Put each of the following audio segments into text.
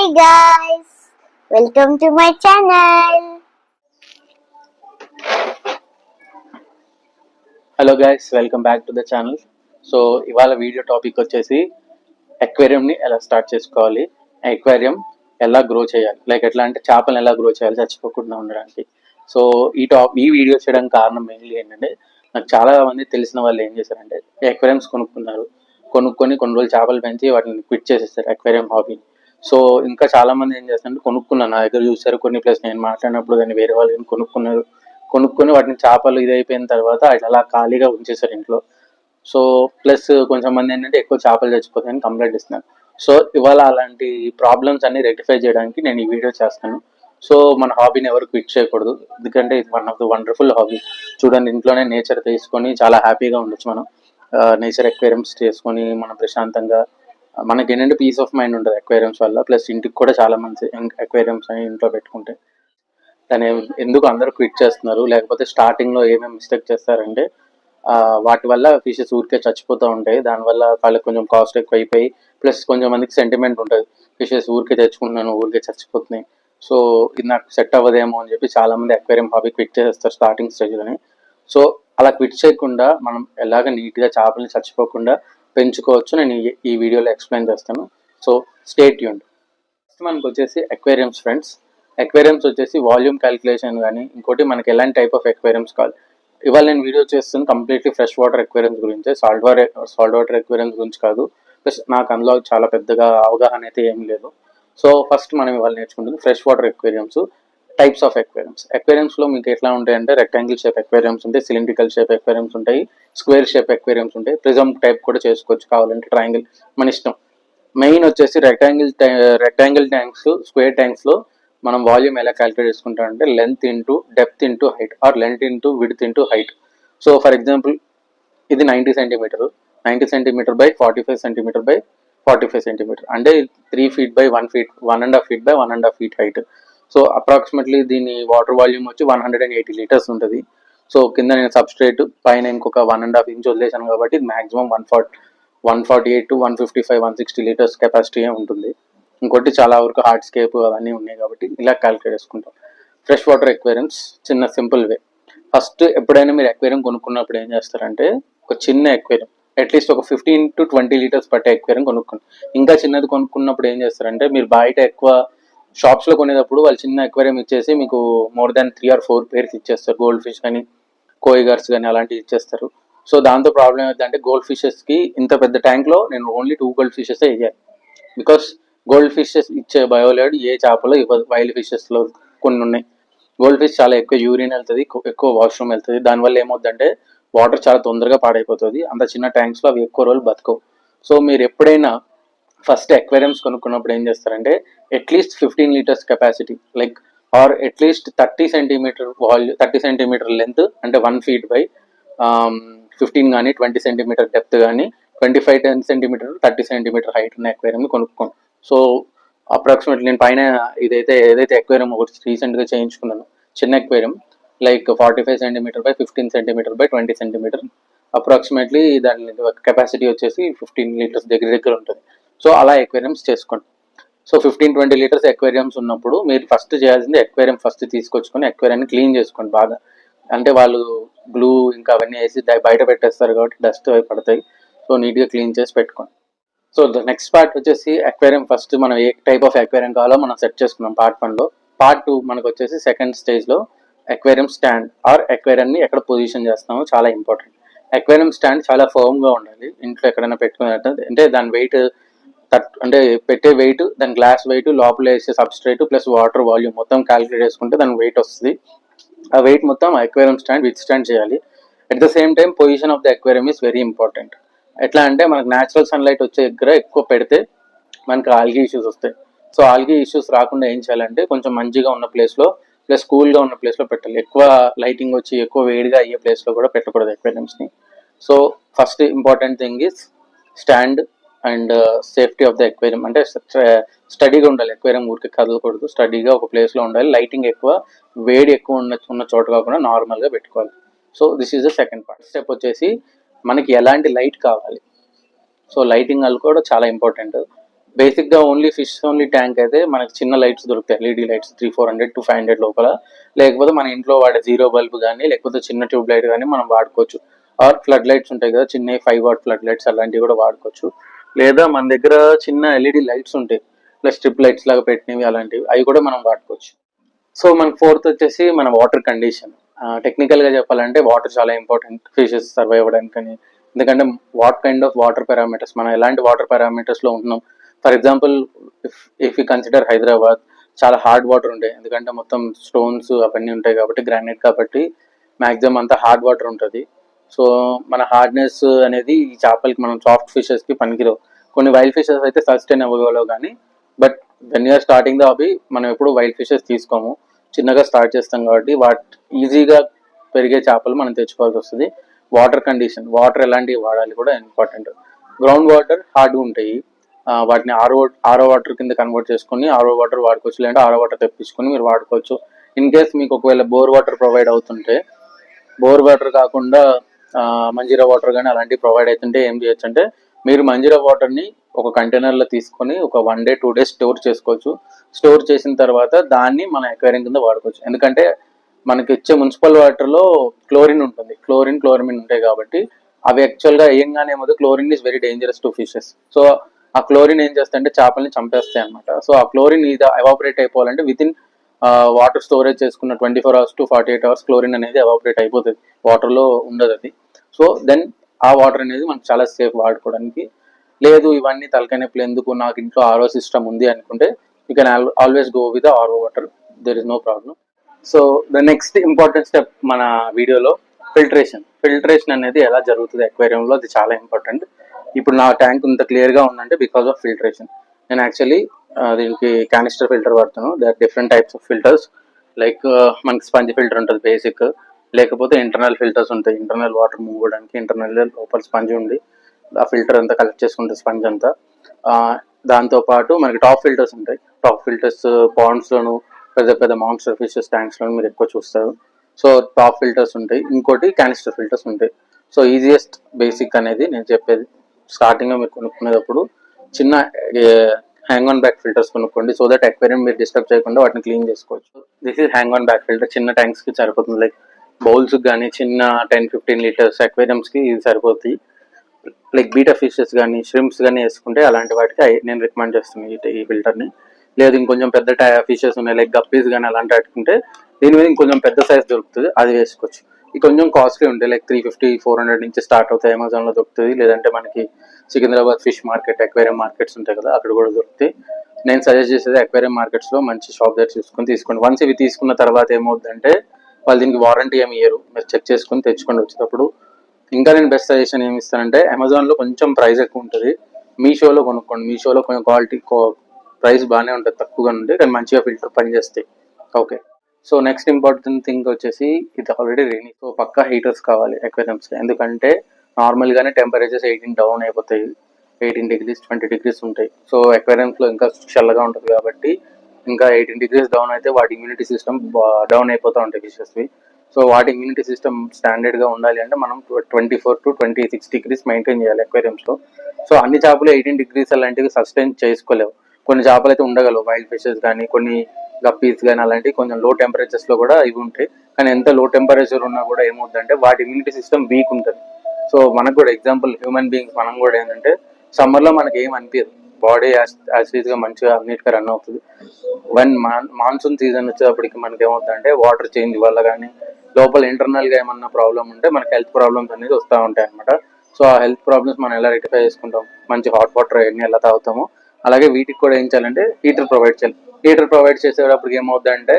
Hi guys, welcome to my channel. Hello guys, welcome back to the channel. So ఇవాళ video topic వచ్చేసి అక్వేరియంని ఎలా start చేసుకోవాలి, aquarium ఎలా grow చేయాలి, like ఎట్లా అంటే చేపలను ఎలా గ్రో చేయాలి చచ్చిపోకుండా ఉండడానికి. సో ఈ వీడియో చేయడానికి కారణం మెయిన్లీ ఏంటంటే, నాకు చాలా మంది తెలిసిన వాళ్ళు ఏం చేశారంటే అక్వేరియంస్ కొనుక్కొని కొన్ని రోజులు చేపలు పెంచి వాటిని క్విట్ చేసేస్తారు అక్వేరియం హాబీని. సో ఇంకా చాలా మంది ఏం చేస్తారంటే కొనుక్కున్నాను, నా దగ్గర చూసారు కొన్ని, ప్లస్ నేను మాట్లాడినప్పుడు కానీ వేరే వాళ్ళు కొనుక్కొని వాటిని చేపలు ఇదైపోయిన తర్వాత అలా ఖాళీగా ఉంచేసారు ఇంట్లో. సో ప్లస్ కొంచెం మంది ఏంటంటే ఎక్కువ చేపలు చచ్చిపోతాయని కంప్లైంట్ ఇస్తున్నారు. సో ఇవాళ అలాంటి ప్రాబ్లమ్స్ అన్ని రెక్టిఫై చేయడానికి నేను ఈ వీడియో చేస్తాను. సో మన హాబీని ఎవరు క్విట్ చేయకూడదు, ఎందుకంటే ఇది one of the wonderful hobby. చూడండి, ఇంట్లోనే నేచర్ తీసుకొని చాలా హ్యాపీగా ఉండొచ్చు మనం. నేచర్ అక్వేరియంస్ చేసుకొని మనం ప్రశాంతంగా, మనకి ఏంటంటే పీస్ ఆఫ్ మైండ్ ఉంటుంది అక్వేరియంస్ వల్ల. ప్లస్ ఇంటికి కూడా చాలా మంచి అక్వేరియంస్ అని ఇంట్లో పెట్టుకుంటే. దాన్ని ఎందుకు అందరూ క్విట్ చేస్తున్నారు, లేకపోతే స్టార్టింగ్లో ఏమేమి మిస్టేక్ చేస్తారంటే వాటి వల్ల ఫిషెస్ ఊరికే చచ్చిపోతూ ఉంటాయి. దానివల్ల వాళ్ళకి కొంచెం కాస్ట్ ఎక్కువ అయిపోయి, ప్లస్ కొంచెం మందికి సెంటిమెంట్ ఉంటుంది, ఫిషెస్ ఊరికే తెచ్చుకుంటున్నాను ఊరికే చచ్చిపోతున్నాయి, సో ఇది నాకు సెట్ అవ్వదేమో అని చెప్పి చాలామంది అక్వేరియం హాబీ క్విట్ చేస్తారు స్టార్టింగ్ స్టేజ్లోనే. సో అలా క్విట్ చేయకుండా మనం ఎలాగ నీట్గా చేపల్ని చచ్చిపోకుండా పెంచుకోవచ్చు నేను ఈ వీడియోలో ఎక్స్ప్లెయిన్ చేస్తాను. So stay tuned. ఫస్ట్ మనకు వచ్చేసి అక్వేరియంస్ ఫ్రెండ్స్. అక్వేరియంస్ వచ్చేసి వాల్యూమ్ క్యాలిక్యులేషన్ కానీ, ఇంకోటి మనకి ఎలాంటి టైప్ ఆఫ్ అక్వేరియంస్ కావాలి. ఇవాళ నేను వీడియో చేస్తాను కంప్లీట్లీ ఫ్రెష్ వాటర్ అక్వేరియంస్ గురించి, సాల్ట్ వాటర్ అక్వేరియంస్ గురించి కాదు. ప్లస్ నాకు అందులో చాలా పెద్దగా అవగాహన అయితే ఏం లేదు. సో ఫస్ట్ మనం ఇవాళ నేర్చుకుంటుంది fresh water aquariums, types of అక్వేరియంస్లో మీకు ఎట్లా ఉంటాయంటే రెక్టాంగిల్ షేప్ అక్వేరియంస్ ఉంటాయి, సిలిండ్రికల్ షేప్ అక్వేరియంస్ ఉంటాయి, స్క్వేర్ షేప్ అక్వేరియంస్ ఉంటాయి, ప్రిజమ్ టైప్ కూడా చేసుకోవచ్చు కావాలంటే, ట్రయాంగిల్ మన ఇష్టం. మెయిన్ వచ్చేసి రెక్టాంగిల్ ట్యాంక్స్, స్క్వేర్ ట్యాంక్స్లో మనం వాల్యూమ్ ఎలా క్యాలిక్యులేట్ చేసుకుంటామంటే length into depth into height, or length into width into height. So for example ఇది 90 centimetre by 45 centimetre by 45 centimetre, అంటే 3 feet by 1 feet, 1.5 feet by 1.5 feet height. So approximately దీని water volume వచ్చి 180 liters ఉంటుంది. So కింద నేను substrate పైన ఇంకొక 1.5 inch వదిలేసాను కాబట్టి మాక్సిమం 148 to 155, 160 liters కెపాసిటీ ఉంటుంది. ఇంకోటి చాలా వరకు హార్డ్ స్కేప్ అవన్నీ ఉన్నాయి కాబట్టి ఇలా క్యాలిక్యులేట్ చేసుకుంటాం. ఫ్రెష్ వాటర్ అక్వేరియంస్ చిన్న సింపుల్ వే. ఫస్ట్ ఎప్పుడైనా మీరు అక్వేరియం కొనుక్కున్నప్పుడు ఏం చేస్తారంటే ఒక చిన్న అక్వేరియం, అట్లీస్ట్ ఒక 15 to 20 liters పట్టే అక్వేరియం కొనుక్కోండి. ఇంకా చిన్నది కొనుక్కున్నప్పుడు ఏం చేస్తారంటే, మీరు బయట ఎక్కువ షాప్స్లో కొనేటప్పుడు వాళ్ళు చిన్న అక్వేరియం ఇచ్చేసి మీకు మోర్ దాన్ 3 or 4 pairs ఇచ్చేస్తారు, గోల్డ్ ఫిష్ కానీ కోయిగర్స్ కానీ అలాంటివి ఇచ్చేస్తారు. సో దాంతో ప్రాబ్లం ఏంటంటే గోల్డ్ ఫిషెస్కి ఇంత పెద్ద ట్యాంక్లో నేను ఓన్లీ 2 gold fishes వేయాలి. బికాస్ గోల్డ్ ఫిషెస్ ఇచ్చే బయోలైడ్ ఏ చేపలో ఇవ్వదు. వైల్డ్ ఫిషెస్లో కొన్ని ఉన్నాయి. గోల్డ్ ఫిష్ చాలా ఎక్కువ యూరిన్ వెళ్తుంది, ఎక్కువ వాష్రూమ్ వెళ్తుంది. దానివల్ల ఏమవుతుందంటే వాటర్ చాలా తొందరగా పాడైపోతుంది. అంత చిన్న ట్యాంక్స్లో అవి ఎక్కువ రోజులు బతకవు. సో మీరు ఎప్పుడైనా ఫస్ట్ అక్వేరియంస్ కొనుక్కున్నప్పుడు ఏం చేస్తారంటే at least 15 liters capacity, like or at least 30 centimetre length, అంటే 1 feet బై 15 కానీ 20 సెంటీమీటర్ డెప్త్ కానీ 10 సెంటీమీటర్ 30 సెంటీమీటర్ హైట్ ఉన్న అక్వేరియం కొనుక్కోండి. సో అప్రాక్సిమేట్లీ నేను పైన ఏదైతే అక్వేరియం ఒకటి రీసెంట్గా చేయించుకున్నాను, చిన్న aquarium like 45 centimetre by 15 centimetre by 20 centimetre, approximately దాని కెపాసిటీ వచ్చేసి 15 liters దగ్గర ఉంటుంది. సో అలా అక్వేరియంస్ చేసుకోండి. సో 15-20 liters అక్వేరియంస్ ఉన్నప్పుడు మీరు ఫస్ట్ చేయాల్సింది అక్వేరియం ఫస్ట్ తీసుకొచ్చుకొని అక్వేరియాన్ని క్లీన్ చేసుకోండి బాగా. అంటే వాళ్ళు గ్లూ ఇంకా అవన్నీ వేసి బయట పెట్టేస్తారు కాబట్టి డస్ట్ అవి పడతాయి. సో నీట్గా క్లీన్ చేసి పెట్టుకోండి. సో ద నెక్స్ట్ పార్ట్ వచ్చేసి అక్వేరియం ఫస్ట్ మనం ఏ టైప్ ఆఫ్ అక్వేరియం కావాలో మనం సెట్ చేసుకున్నాం పార్ట్ 1లో. పార్ట్ 2 మనకు వచ్చేసి సెకండ్ స్టేజ్లో అక్వేరియం స్టాండ్ ఆర్ అక్వేరియంని ఎక్కడ పొజిషన్ చేస్తామో చాలా ఇంపార్టెంట్. అక్వేరియం స్టాండ్ చాలా ఫర్మ్గా ఉండాలి. ఇంట్లో ఎక్కడైనా పెట్టుకున్నట్టు, అంటే దాని వెయిట్ అంటే పెట్టే వెయిట్, దాని గ్లాస్ వెయిట్, లోపల వేసే సబ్స్ట్రేట్ ప్లస్ వాటర్ వాల్యూమ్ మొత్తం క్యాలిక్యులేట్ చేసుకుంటే దాని వెయిట్ వస్తుంది. ఆ వెయిట్ మొత్తం అక్వేరియం స్టాండ్ విత్ స్టాండ్ చేయాలి. At the same time position of the aquarium is very important. ఎట్లా అంటే మనకు న్యాచురల్ సన్లైట్ వచ్చే దగ్గర ఎక్కువ పెడితే మనకు ఆల్గీ ఇష్యూస్ వస్తాయి. సో ఆల్గీ ఇష్యూస్ రాకుండా ఏం చేయాలంటే కొంచెం మంచిగా ఉన్న ప్లేస్లో ప్లస్ కూల్గా ఉన్న ప్లేస్లో పెట్టాలి. ఎక్కువ లైటింగ్ వచ్చి ఎక్కువ వేడిగా అయ్యే ప్లేస్లో కూడా పెట్టకూడదు అక్వేరియంస్ని. So first important thing is stand and safety of the aquarium. అంటే స్టడీగా ఉండాలి అక్వేరియం, ఊరికి కదలకూడదు, స్టడీగా ఒక ప్లేస్లో ఉండాలి. లైటింగ్ ఎక్కువ, వేడి ఎక్కువ ఉన్న చోట కాకుండా నార్మల్గా పెట్టుకోవాలి. So this is the second part. Step వచ్చేసి మనకి ఎలాంటి లైట్ కావాలి. సో లైటింగ్ అది కూడా చాలా ఇంపార్టెంట్. బేసిక్గా ఓన్లీ ఫిష్ ఓన్లీ ట్యాంక్ అయితే మనకి చిన్న లైట్స్ దొరుకుతాయి, ఎల్ఈడి లైట్స్ 300-400 to 500 లోపల. లేకపోతే మన ఇంట్లో వాడే జీరో బల్బ్ కానీ లేకపోతే చిన్న ట్యూబ్ లైట్ కానీ మనం వాడుకోవచ్చు. ఆర్ ఫ్లడ్ లైట్స్ ఉంటాయి కదా, చిన్న 5 watt ఫ్లడ్ లైట్స్ అలాంటివి కూడా వాడుకోవచ్చు. లేదా మన దగ్గర చిన్న ఎల్ఈడి లైట్స్ ఉంటాయి ప్లస్ స్ట్రిప్ లైట్స్ లాగా పెట్టినవి, అలాంటివి అవి కూడా మనం వాడుకోవచ్చు. సో మనకు ఫోర్త్ వచ్చేసి మన వాటర్ కండిషన్. టెక్నికల్గా చెప్పాలంటే వాటర్ చాలా ఇంపార్టెంట్ ఫిషెస్ సర్వైవ్ అవ్వడానికని. ఎందుకంటే what kind of water parameters, మనం ఎలాంటి వాటర్ పారామీటర్స్లో ఉంటున్నాం. For example if you consider Hyderabad, చాలా హార్డ్ వాటర్ ఉంటాయి. ఎందుకంటే మొత్తం స్టోన్స్ అవన్నీ ఉంటాయి కాబట్టి, గ్రానైట్ కాబట్టి మ్యాక్సిమం అంతా హార్డ్ వాటర్ ఉంటుంది. సో మన హార్డ్నెస్ అనేది ఈ చేపలకి, మనం సాఫ్ట్ ఫిషెస్కి పనికిరావు. కొన్ని వైల్డ్ ఫిషెస్ అయితే సస్టైన్ అవ్వగలవు కానీ, but when you're starting the hobby మనం ఎప్పుడు వైల్డ్ ఫిషెస్ తీసుకోము, చిన్నగా స్టార్ట్ చేస్తాం కాబట్టి ఈజీగా పెరిగే చేపలు మనం తెచ్చుకోవాల్సి వస్తుంది. వాటర్ కండిషన్, వాటర్ ఎలాంటివి వాడాలి కూడా ఇంపార్టెంట్. గ్రౌండ్ వాటర్ హార్డ్గా ఉంటాయి, వాటిని ఆరో వాటర్ కింద కన్వర్ట్ చేసుకుని ఆరో వాటర్ వాడుకోవచ్చు, లేదంటే ఆరో వాటర్ తెప్పించుకొని మీరు వాడుకోవచ్చు. ఇన్ కేస్ మీకు ఒకవేళ బోర్ వాటర్ ప్రొవైడ్ అవుతుంటే, బోర్ వాటర్ కాకుండా మంజీరా వాటర్ కానీ అలాంటివి ప్రొవైడ్ అవుతుంటే ఏం చేయొచ్చు అంటే, మీరు మంజీరా వాటర్ని ఒక కంటైనర్లో తీసుకొని ఒక 1 day 2 days స్టోర్ చేసుకోవచ్చు. స్టోర్ చేసిన తర్వాత దాన్ని మన ఎక్వేరియం కింద వాడుకోవచ్చు. ఎందుకంటే మనకి ఇచ్చే మున్సిపల్ వాటర్లో క్లోరిన్ ఉంటుంది, క్లోరిమిన్ ఉంటాయి కాబట్టి అవి యాక్చువల్గా వేయంగానే ఏమో chlorine is very dangerous to fishes. So ఆ క్లోరిన్ ఏం చేస్తాయంటే చేపల్ని చంపేస్తాయి అనమాట. సో ఆ క్లోరిన్ ఇది ఎవాపరేట్ అయిపోవాలంటే వితిన్ వాటర్ స్టోరేజ్ చేసుకున్న 24 hours to 48 hours క్లోరిన్ అనేది ఎవాపరేట్ అయిపోతుంది, వాటర్లో ఉండదు అది. సో దెన్ ఆ వాటర్ అనేది మనకు చాలా సేఫ్ వాడుకోవడానికి. లేదు ఇవన్నీ తలకాయ నొప్పులు ఎందుకు, నాకు ఇంట్లో ఆర్ఓ సిస్టమ్ ఉంది అనుకుంటే you can always go with RO water, there is no problem. So the next important step మన వీడియోలో ఫిల్టరేషన్ అనేది ఎలా జరుగుతుంది అక్వేరియంలో, అది చాలా ఇంపార్టెంట్. ఇప్పుడు నా ట్యాంక్ ఇంత క్లియర్గా ఉందంటే బికాస్ ఆఫ్ ఫిల్టరేషన్. నేను యాక్చువల్లీ దీనికి క్యానిస్టర్ ఫిల్టర్ వాడుతాను. They are different types of filters. Like మనకి స్పంజ్ ఫిల్టర్ ఉంటుంది బేసిక్, లేకపోతే ఇంటర్నల్ ఫిల్టర్స్ ఉంటాయి, ఇంటర్నల్ వాటర్ మూవ్ అవ్వడానికి ఇంటర్నల్ లోపల స్పంజ్ ఉండి ఆ ఫిల్టర్ అంతా కలెక్ట్ చేసుకుంటుంది స్పంజ్ అంతా. దాంతోపాటు మనకి టాప్ ఫిల్టర్స్ ఉంటాయి. టాప్ ఫిల్టర్స్ పాండ్స్లోను, పెద్ద పెద్ద మాన్స్టర్ ఫిషెస్ ట్యాంక్స్లో మీరు ఎక్కువ చూస్తారు. సో టాప్ ఫిల్టర్స్ ఉంటాయి. ఇంకోటి క్యానిస్టర్ ఫిల్టర్స్ ఉంటాయి. సో ఈజియెస్ట్ బేసిక్ అనేది నేను చెప్పేది, స్టార్టింగ్లో మీరు కొనుక్కునేటప్పుడు చిన్న హ్యాంగ్ ఆన్ బ్యాక్ ఫిల్టర్స్ కొనుక్కోండి. సో దట్ అక్వేరియం మీరు డిస్టర్బ్ చేయకుండా వాటిని క్లీన్ చేసుకోవచ్చు. This is hang on back filter, చిన్న ట్యాంక్స్కి సరిపోతుంది. లైక్ బౌల్స్ కానీ చిన్న 10-15 liters అక్వేరియంస్కి ఇది సరిపోతుంది. లైక్ బీటా ఫిషెస్ కానీ ష్రింప్స్ కానీ వేసుకుంటే అలాంటి వాటికి నేను రికమెండ్ చేస్తున్నాను ఈ ఫిల్టర్ని. లేదు ఇంకొంచెం పెద్ద ఫిషెస్ ఉన్నాయి లైక్ గప్పీస్ కానీ అలాంటి పెట్టుకుంటే దీని మీద ఇంకొంచెం పెద్ద సైజ్ దొరుకుతుంది, అది వేసుకోవచ్చు. ఇది కొంచెం కాస్ట్లీ ఉంటాయి, లైక్ 350-400 నుంచి స్టార్ట్ అవుతాయి. అమెజాన్లో దొరుకుతుంది, లేదంటే మనకి Secunderabad fish market, aquarium markets ఉంటాయి కదా, అక్కడ కూడా దొరుకుతాయి. నేను సజెస్ట్ చేసేది అక్వేరియం మార్కెట్స్లో మంచి షాప్ దగ్గర చూసుకొని తీసుకోండి. వన్స్ ఇవి తీసుకున్న తర్వాత ఏమవుతుందంటే వాళ్ళు దీనికి వారంటీ ఏమి ఇయ్యరు, మీరు చెక్ చేసుకొని తెచ్చుకోండి వచ్చేటప్పుడు. ఇంకా నేను బెస్ట్ సజెషన్ ఏమి ఇస్తానంటే, అమెజాన్లో కొంచెం ప్రైస్ ఎక్కువ ఉంటుంది, మీషోలో కొనుక్కోండి. మీషోలో కొంచెం క్వాలిటీ ప్రైస్ బాగానే ఉంటుంది, తక్కువగా ఉంటుంది, కానీ మంచిగా ఫిల్టర్ పనిచేస్తాయి. Okay, so next important thing వచ్చేసి ఇది ఆల్రెడీ రైనీ. సో పక్కా హీటర్స్ కావాలి అక్వేరియంస్కి, ఎందుకంటే నార్మల్గానే టెంపరేచర్స్ 18 డౌన్ అయిపోతాయి, 18 degrees 20 degrees ఉంటాయి. సో అక్వేరియంస్లో ఇంకా చల్లగా ఉంటుంది కాబట్టి ఇంకా 18 degrees డౌన్ అయితే వాటి ఇమ్యూనిటీ సిస్టమ్ డౌన్ అయిపోతూ ఉంటాయి ఫిషెస్వి. సో వాటి ఇమ్యూనిటీ సిస్టమ్ స్టాండర్డ్గా ఉండాలి అంటే మనం 24 to 26 degrees మెయింటైన్ చేయాలి అక్వేరియంస్లో. సో అన్ని చేపలు 18 degrees అలాంటివి సస్టైన్ చేసుకోలేవు. కొన్ని చేపలు అయితే ఉండగలవు, వైల్డ్ ఫిషెస్ కానీ కొన్ని గప్పీస్ కానీ అలాంటివి కొంచెం లో టెంపరేచర్స్లో కూడా ఇవి ఉంటాయి. కానీ ఎంత లో టెంపరేచర్ ఉన్నా కూడా ఏమవుతుందంటే వాటి ఇమ్యూనిటీ సిస్టమ్ వీక్ ఉంటుంది. సో మనకు కూడా ఎగ్జాంపుల్ హ్యూమన్ బీయింగ్స్ మనం కూడా ఏంటంటే సమ్మర్లో మనకి ఏం అనిపించదు, బాడీ యాసిడ్గా మంచిగా నీట్గా రన్ అవుతుంది. వన్ మాన్సూన్ సీజన్ వచ్చేటప్పటికి మనకి ఏమవుతుందంటే వాటర్ చేంజ్ వల్ల కానీ లోపల ఇంటర్నల్గా ఏమన్నా ప్రాబ్లం ఉంటే మనకి హెల్త్ ప్రాబ్లమ్స్ అనేది వస్తూ ఉంటాయి అనమాట. సో ఆ హెల్త్ ప్రాబ్లమ్స్ మనం ఎలా రెక్టిఫై చేసుకుంటాం, మంచి హాట్ వాటర్ ఎన్ని ఎలా తాగుతామో అలాగే వీటికి కూడా ఏం చేయాలంటే హీటర్ ప్రొవైడ్ చేయాలి. హీటర్ ప్రొవైడ్ చేసేటప్పటికి ఏమవుతుందంటే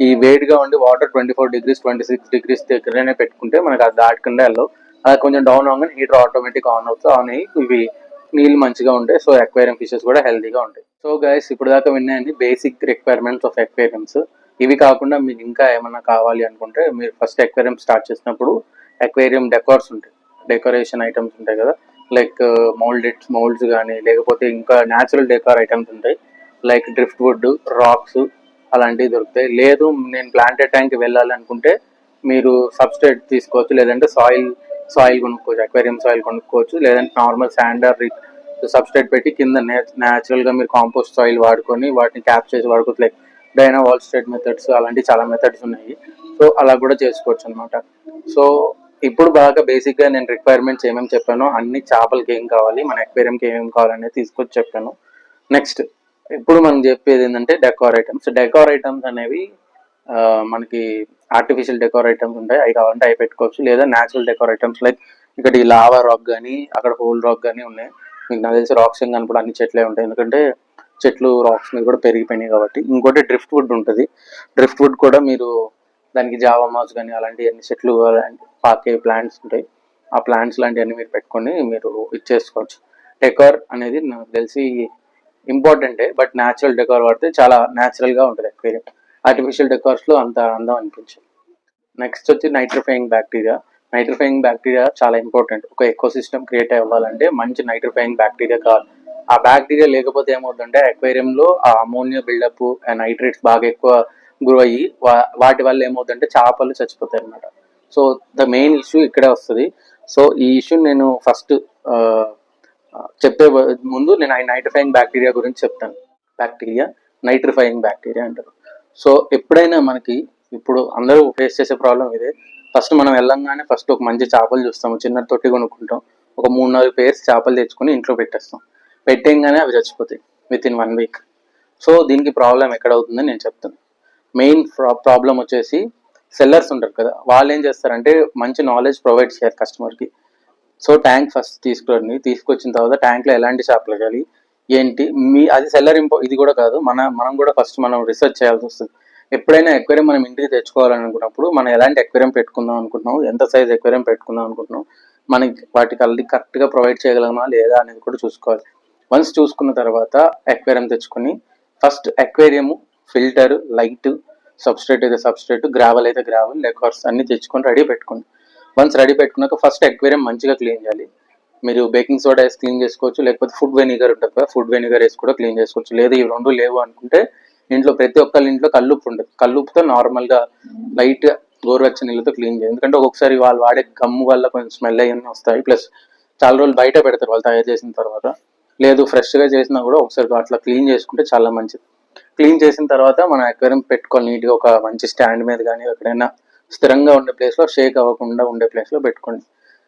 ఈ వేడిగా ఉండి వాటర్ 24 degrees 26 degrees దగ్గరనే పెట్టుకుంటే మనకి అది దాటకుండా వెళ్ళవు. అది కొంచెం డౌన్ అవ్వగానే హీటర్ ఆటోమేటిక్ ఆన్ అవుతుంది, ఆన్ అయ్యి ఇవి నీళ్ళు మంచిగా ఉంటాయి. సో అక్వేరియం ఫిషెస్ కూడా హెల్తీగా ఉంటాయి. సో గైస్ ఇప్పుడు దాకా విన్నాయండి బేసిక్ రిక్వైర్మెంట్స్ ఆఫ్ అక్వేరియంస్. ఇవి కాకుండా మీకు ఇంకా ఏమన్నా కావాలి అనుకుంటే మీరు ఫస్ట్ అక్వేరియం స్టార్ట్ చేసినప్పుడు అక్వేరియం డెకార్స్ ఉంటాయి, డెకరేషన్ ఐటమ్స్ ఉంటాయి కదా, లైక్ మౌల్డ్స్ కానీ లేకపోతే ఇంకా న్యాచురల్ డెకార్ ఐటమ్స్ ఉంటాయి లైక్ డ్రిఫ్ట్ వుడ్, రాక్స్ అలాంటివి దొరుకుతాయి. లేదు నేను ప్లాంటెడ్ ట్యాంక్ వెళ్ళాలి అనుకుంటే మీరు సబ్స్ట్రేట్ తీసుకోవచ్చు, లేదంటే సాయిల్ కొనుక్కోవచ్చు, అక్వేరియం సాయిల్ కొనుక్కోవచ్చు, లేదంటే నార్మల్ శాండ్ సబ్స్ట్రేట్ పెట్టి కింద న్యాచురల్గా మీరు కాంపోస్ట్ సాయిల్ వాడుకొని వాటిని క్యాప్ చేసి వాడుకోవచ్చు. లైక్ డైనా వాల్ స్ట్రేట్ మెథడ్స్ అలాంటి చాలా మెథడ్స్ ఉన్నాయి. సో అలా కూడా చేసుకోవచ్చు అనమాట. సో ఇప్పుడు బాగా బేసిక్గా నేను రిక్వైర్మెంట్స్ ఏమేమి చెప్పానో అన్ని చేపలకి ఏం కావాలి, మన అక్వేరియంకి ఏమేమి కావాలనేది తీసుకొచ్చి చెప్పాను. నెక్స్ట్ ఇప్పుడు మనం చెప్పేది ఏంటంటే డెకార్ ఐటమ్స్. డెకార్ ఐటమ్స్ అనేవి మనకి ఆర్టిఫిషియల్ డెకార్ ఐటమ్స్ ఉంటాయి, అవి కావాలంటే అవి పెట్టుకోవచ్చు. లేదా న్యాచురల్ డెకార్ ఐటమ్స్ లైక్ ఇక్కడ ఈ లావా రాక్ కానీ అక్కడ హోల్ రాక్ కానీ ఉన్నాయి. మీకు నాకు తెలిసి రాక్స్ ఏం కనపడ అన్ని చెట్లే ఉంటాయి, ఎందుకంటే చెట్లు రాక్స్ మీద కూడా పెరిగిపోయినాయి కాబట్టి. ఇంకోటి డ్రిఫ్ట్ వుడ్ ఉంటుంది. డ్రిఫ్ట్ వుడ్ కూడా మీరు దానికి జావా మాస్ కానీ అలాంటి అన్ని చెట్లు పాకే ప్లాంట్స్ ఉంటాయి, ఆ ప్లాంట్స్ లాంటివన్నీ మీరు పెట్టుకొని మీరు ఇచ్చేసుకోవచ్చు. డెకార్ అనేది నాకు తెలిసి ఇంపార్టెంటే, బట్ న్యాచురల్ డెకార్ వాడితే చాలా న్యాచురల్గా ఉంటుంది అక్వేరియం. ఆర్టిఫిషియల్ డెకార్స్లో అంత అందం అనిపించదు. నెక్స్ట్ వచ్చి నైట్రిఫైయింగ్ బ్యాక్టీరియా. నైట్రిఫైయింగ్ బ్యాక్టీరియా చాలా ఇంపార్టెంట్. ఒక ఎకో సిస్టమ్ క్రియేట్ అవ్వాలంటే మంచి నైట్రిఫైయింగ్ బ్యాక్టీరియా కావాలి. ఆ బ్యాక్టీరియా లేకపోతే ఏమవుతుందంటే అక్వేరియంలో ఆ అమోనియా బిల్డప్, నైట్రేట్స్ బాగా ఎక్కువ గ్రో అయ్యి వాటి వల్ల ఏమవుతుందంటే చేపలు చచ్చిపోతాయి అనమాట. సో ద మెయిన్ ఇష్యూ ఇక్కడే వస్తుంది. సో ఈ ఇష్యూ నేను ఫస్ట్ చెప్పే ముందు నేను ఆ నైట్రిఫైయింగ్ బ్యాక్టీరియా గురించి చెప్తాను. బ్యాక్టీరియా నైట్రిఫైయింగ్ బ్యాక్టీరియా అంటారు. సో ఎప్పుడైనా మనకి ఇప్పుడు అందరూ ఫేస్ చేసే ప్రాబ్లం ఇదే. ఫస్ట్ మనం వెళ్ళంగానే ఫస్ట్ ఒక మంచి చేపలు చూస్తాము, చిన్న తొట్టి కొనుక్కుంటాం, ఒక 3-4 పేర్స్ చేపలు తెచ్చుకొని ఇంట్లో పెట్టేస్తాం. పెట్టేయంగానే అవి చచ్చిపోతాయి విత్ ఇన్ 1 వీక్. సో దీనికి ప్రాబ్లం ఎక్కడ అవుతుందని నేను చెప్తాను. మెయిన్ ప్రాబ్లం వచ్చేసి సెల్లర్స్ ఉంటారు కదా, వాళ్ళు ఏం చేస్తారంటే మంచి నాలెడ్జ్ ప్రొవైడ్ చేయాలి కస్టమర్కి. సో ట్యాంక్ ఫస్ట్ తీసుకొచ్చిన తర్వాత ట్యాంక్లో ఎలాంటి చేపలు వేయాలి ఏంటి అది సెల్లర్ ఇది కూడా కాదు, మనం కూడా ఫస్ట్ మనం రీసెర్చ్ చేయాల్సి వస్తుంది. ఎప్పుడైనా ఎక్వేరియం మనం ఇంటికి తెచ్చుకోవాలని అనుకున్నప్పుడు మనం ఎలాంటి ఎక్వేరియం పెట్టుకుందాం అనుకుంటున్నాం, ఎంత సైజ్ ఎక్వేరియం పెట్టుకుందాం అనుకుంటున్నాం, మనకి వాటికి అల్లి కరెక్ట్గా ప్రొవైడ్ చేయగలమా లేదా అనేది కూడా చూసుకోవాలి. వన్స్ చూసుకున్న తర్వాత ఎక్వేరియం తెచ్చుకొని first aquarium filter, light, substrate అయితే సబ్స్ట్రేట్, గ్రావెల్ అయితే గ్రావెల్, లెకార్స్ అన్ని తెచ్చుకొని రెడీ పెట్టుకోండి. వన్స్ రెడీ పెట్టుకున్నాక ఫస్ట్ ఎక్వేరియం మంచిగా క్లీన్ చేయాలి. మీరు బేకింగ్ సోడా వేసి క్లీన్ చేసుకోవచ్చు, లేకపోతే ఫుడ్ వెనిగర్ ఉంటుంది కదా, ఫుడ్ వెనిగర్ వేసి కూడా క్లీన్ చేసుకోవచ్చు. లేదా ఇవి రెండు లేవు అనుకుంటే ఇంట్లో ప్రతి ఒక్కళ్ళ ఇంట్లో కల్లుప్పు ఉంటుంది, కల్లుప్పుతో నార్మల్గా లైట్గా గోరువెచ్చని నీళ్ళతో క్లీన్ చేయాలి. ఎందుకంటే ఒక్కొక్కసారి వాళ్ళు వాడే గమ్ము వల్ల కొంచెం స్మెల్ అయ్యి వస్తాయి, ప్లస్ చాలా రోజులు బయట పెడతారు వాళ్ళు తయారు చేసిన తర్వాత. లేదు ఫ్రెష్గా చేసినా కూడా ఒకసారి అట్లా క్లీన్ చేసుకుంటే చాలా మంచిది. క్లీన్ చేసిన తర్వాత మనం ఎక్వేరియం పెట్టుకోవాలి నీట్గా, ఒక మంచి స్టాండ్ మీద కానీ ఎక్కడైనా స్థిరంగా ఉండే ప్లేస్లో, షేక్ అవ్వకుండా ఉండే ప్లేస్లో పెట్టుకోండి.